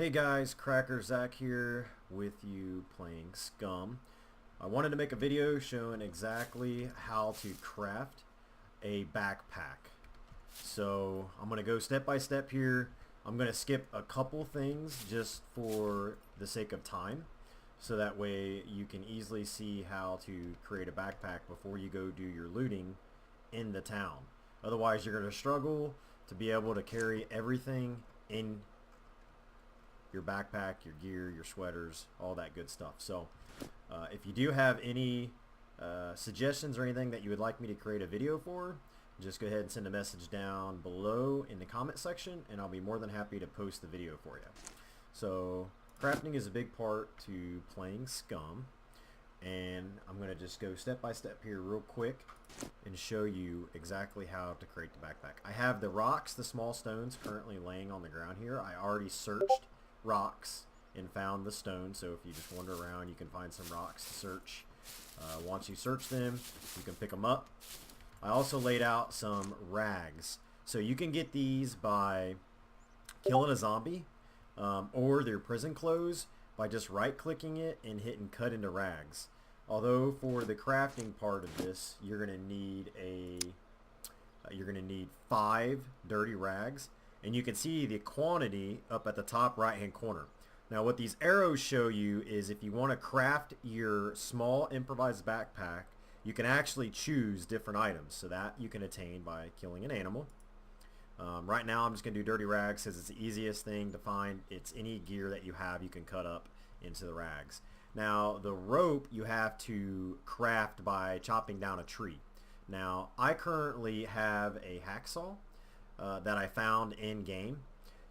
Hey guys, Cracker Zach here with you playing Scum. I wanted to make a video showing exactly how to craft a backpack. So I'm going to go step by step here. I'm going to skip a couple things just for the sake of time, so that way you can easily see how to create a backpack before you go do your looting in the town. Otherwise you're going to struggle to be able to carry everything in your backpack, your gear, your sweaters, all that good stuff. So if you do have any suggestions or anything that you would like me to create a video for, just go ahead and send a message down below in the comment section and I'll be more than happy to post the video for you. So crafting is a big part to playing Scum, and I'm going to just go step by step here real quick and show you exactly how to create the backpack. I have the rocks, the small stones, currently laying on the ground here. I already searched rocks and found the stone, so if you just wander around you can find some rocks to search. Once you search them you can pick them up. I also laid out some rags, so you can get these by killing a zombie or their prison clothes by just right clicking it and hitting cut into rags. Although for the crafting part of this you're going to need 5 dirty rags, and you can see the quantity up at the top right hand corner. Now what these arrows show you is if you want to craft your small improvised backpack, you can actually choose different items, so that you can attain by killing an animal. Right now I'm just going to do dirty rags because it's the easiest thing to find. It's any gear that you have you can cut up into the rags. Now the rope you have to craft by chopping down a tree. Now I currently have a hacksaw that I found in game.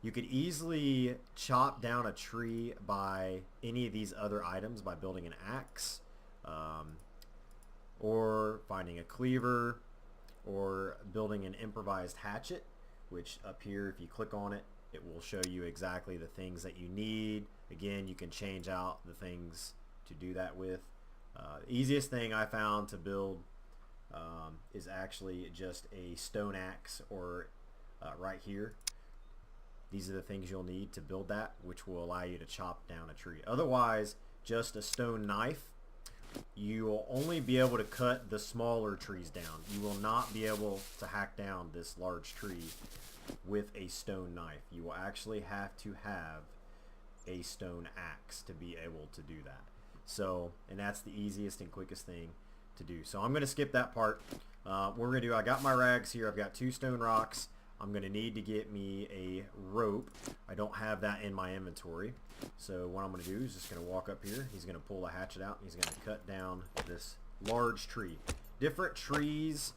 You could easily chop down a tree by any of these other items, by building an axe, or finding a cleaver, or building an improvised hatchet, which up here if you click on it it will show you exactly the things that you need. Again, you can change out the things to do that with. The easiest thing I found to build is actually just a stone axe, or right here. These are the things you'll need to build that, which will allow you to chop down a tree. Otherwise, just a stone knife. You will only be able to cut the smaller trees down. You will not be able to hack down this large tree with a stone knife. You will actually have to have a stone axe to be able to do that. So, and that's the easiest and quickest thing to do. So I'm going to skip that part. What we're going to do, I got my rags here. I've got 2 stone rocks. I'm going to need to get me a rope. I don't have that in my inventory. So what I'm going to do is just going to walk up here. He's going to pull a hatchet out and he's going to cut down this large tree. Different trees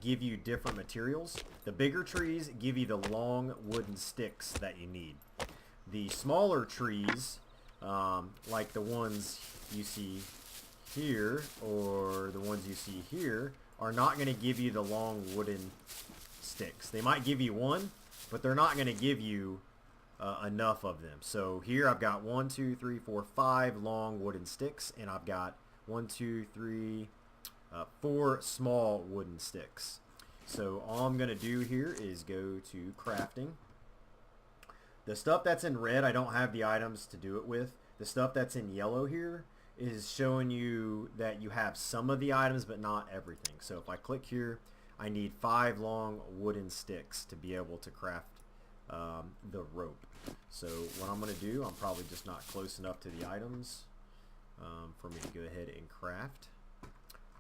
give you different materials. The bigger trees give you the long wooden sticks that you need. The smaller trees, like the ones you see here or the ones you see here, are not going to give you the long wooden sticks. They might give you one, but they're not going to give you enough of them. So here I've got 1, 2, 3, 4, 5 long wooden sticks, and I've got 1, 2, 3, 4 small wooden sticks. So all I'm going to do here is go to crafting. The stuff that's in red, I don't have the items to do it with. The stuff that's in yellow here is showing you that you have some of the items but not everything. So if I click here, I need 5 long wooden sticks to be able to craft the rope. So what I'm going to do, I'm probably just not close enough to the items for me to go ahead and craft.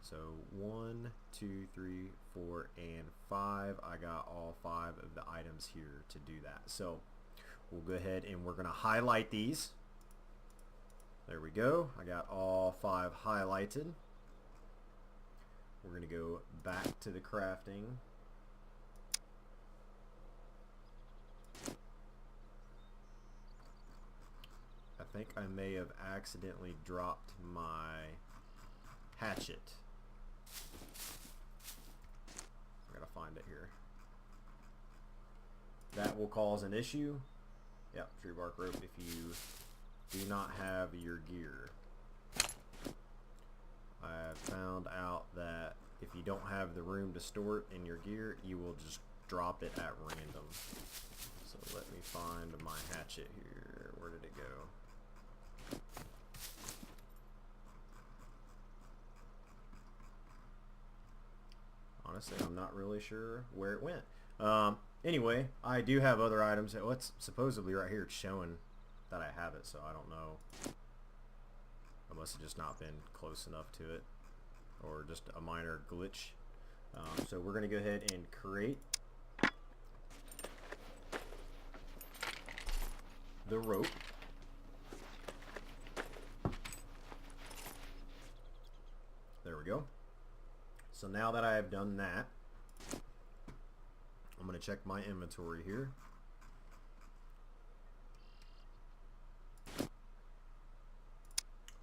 So 1, 2, 3, 4, and 5. I got all 5 of the items here to do that. So we'll go ahead and we're going to highlight these. There we go. I got all 5 highlighted. We're going to go back to the crafting. I think I may have accidentally dropped my hatchet. I gotta find it here. That will cause an issue. Yep, tree bark rope if you do not have your gear. I found out that if you don't have the room to store it in your gear, you will just drop it at random. So let me find my hatchet here. Where did it go? Honestly, I'm not really sure where it went. Anyway, I do have other items. What's supposedly right here? It's showing that I have it, so I don't know. I must have just not been close enough to it, or just a minor glitch. So we're going to go ahead and create the rope. There we go. So now that I have done that, I'm going to check my inventory here.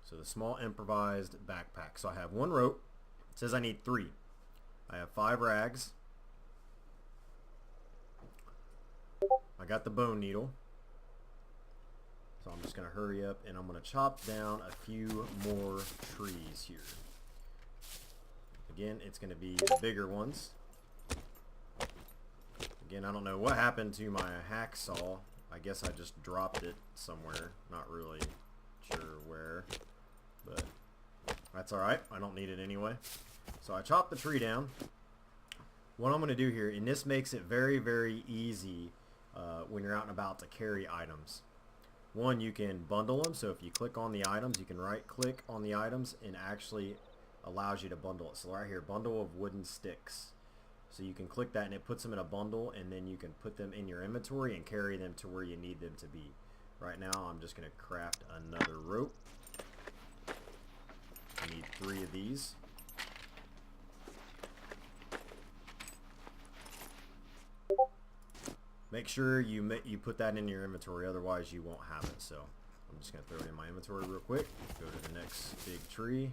So the small improvised backpack. So I have 1 rope. It says I need 3. I have 5 rags. I got the bone needle. So I'm just going to hurry up and I'm going to chop down a few more trees here. Again, it's going to be the bigger ones. Again, I don't know what happened to my hacksaw. I guess I just dropped it somewhere. Not really sure where, but that's alright. I don't need it anyway. So I chopped the tree down. What I'm going to do here, and this makes it very, very easy when you're out and about to carry items. One, you can bundle them. So if you click on the items, you can right click on the items and actually allows you to bundle it. So right here, bundle of wooden sticks. So you can click that and it puts them in a bundle, and then you can put them in your inventory and carry them to where you need them to be. Right now I'm just going to craft another rope. I need 3 of these. Make sure you put that in your inventory, otherwise you won't have it. So I'm just going to throw it in my inventory real quick. Go to the next big tree.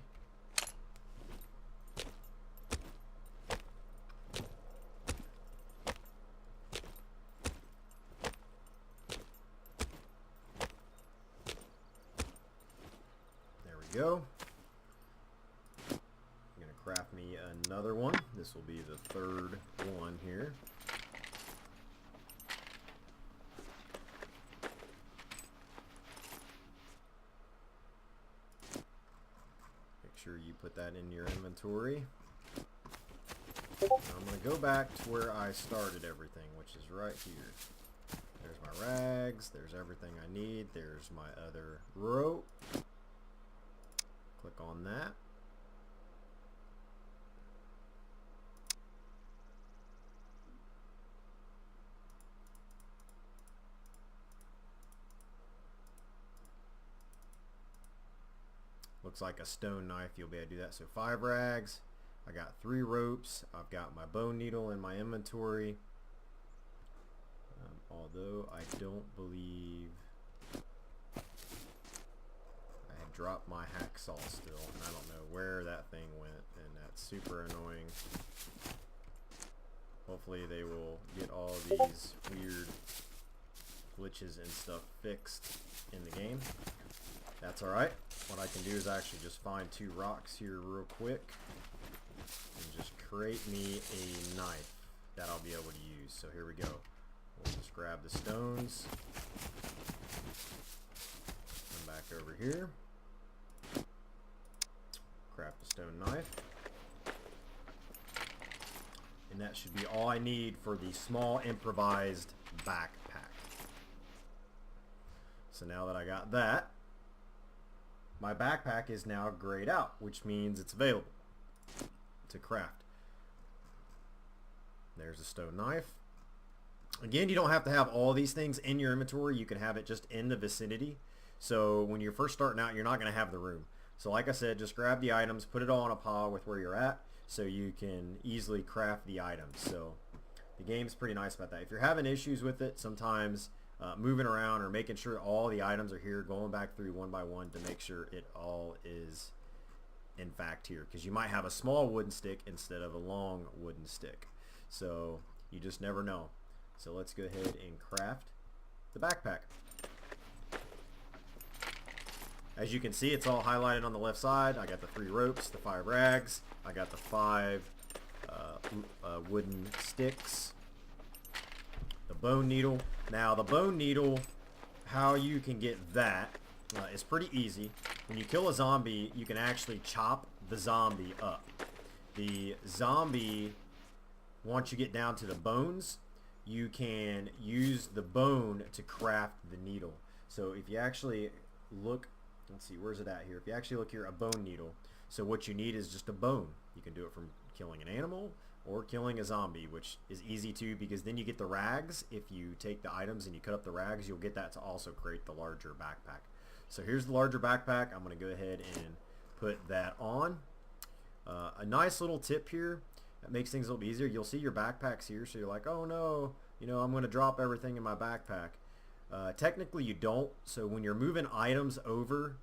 Go. I'm going to craft me another one. This will be the 3rd one here. Make sure you put that in your inventory. I'm going to go back to where I started everything, which is right here. There's my rags. There's everything I need. There's my other rope. Click on that. Looks like a stone knife. You'll be able to do that. So 5 rags. I got 3 ropes. I've got my bone needle in my inventory. Although I don't believe drop my hacksaw still, and I don't know where that thing went, and that's super annoying. Hopefully they will get all these weird glitches and stuff fixed in the game. That's alright. What I can do is actually just find 2 rocks here real quick and just create me a knife that I'll be able to use. So here we go. We'll just grab the stones. Come back over here. Craft a stone knife, and that should be all I need for the small improvised backpack. So now that I got that, my backpack is now grayed out, which means it's available to craft. There's a stone knife. Again, you don't have to have all these things in your inventory. You can have it just in the vicinity. So when you're first starting out, you're not going to have the room. So like I said, just grab the items, put it all in a pile with where you're at, so you can easily craft the items. So the game's pretty nice about that. If you're having issues with it, sometimes moving around or making sure all the items are here, going back through one by one to make sure it all is in fact here, because you might have a small wooden stick instead of a long wooden stick. So you just never know. So let's go ahead and craft the backpack. As you can see, it's all highlighted on the left side. I got the 3 ropes, the 5 rags. I got the 5 wooden sticks. The bone needle. Now, the bone needle how you can get that is pretty easy. When you kill a zombie, you can actually chop the zombie up. The zombie, once you get down to the bones, you can use the bone to craft the needle. So if you actually look, let's see, where's it at here? If you actually look here, a bone needle. So what you need is just a bone. You can do it from killing an animal or killing a zombie, which is easy too, because then you get the rags. If you take the items and you cut up the rags, you'll get that to also create the larger backpack. So here's the larger backpack. I'm going to go ahead and put that on. A nice little tip here that makes things a little easier. You'll see your backpacks here, so you're like, oh no, you know, I'm going to drop everything in my backpack. Technically you don't. So when you're moving items over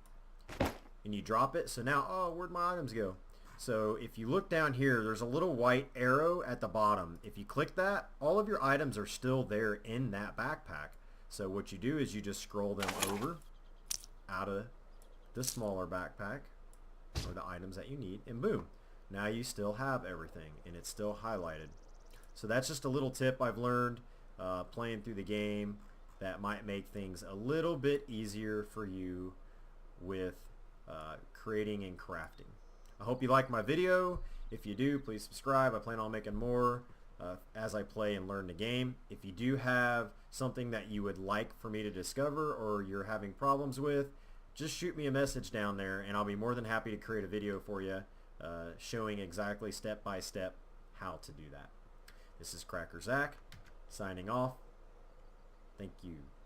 and you drop it, so now, oh, where'd my items go? So if you look down here, there's a little white arrow at the bottom. If you click that, all of your items are still there in that backpack. So what you do is you just scroll them over out of the smaller backpack, or the items that you need, and boom, now you still have everything and it's still highlighted. So that's just a little tip I've learned playing through the game that might make things a little bit easier for you with creating and crafting. I hope you like my video. If you do, please subscribe. I plan on making more as I play and learn the game. If you do have something that you would like for me to discover or you're having problems with, just shoot me a message down there and I'll be more than happy to create a video for you showing exactly step by step how to do that. This is Cracker Zach signing off. Thank you.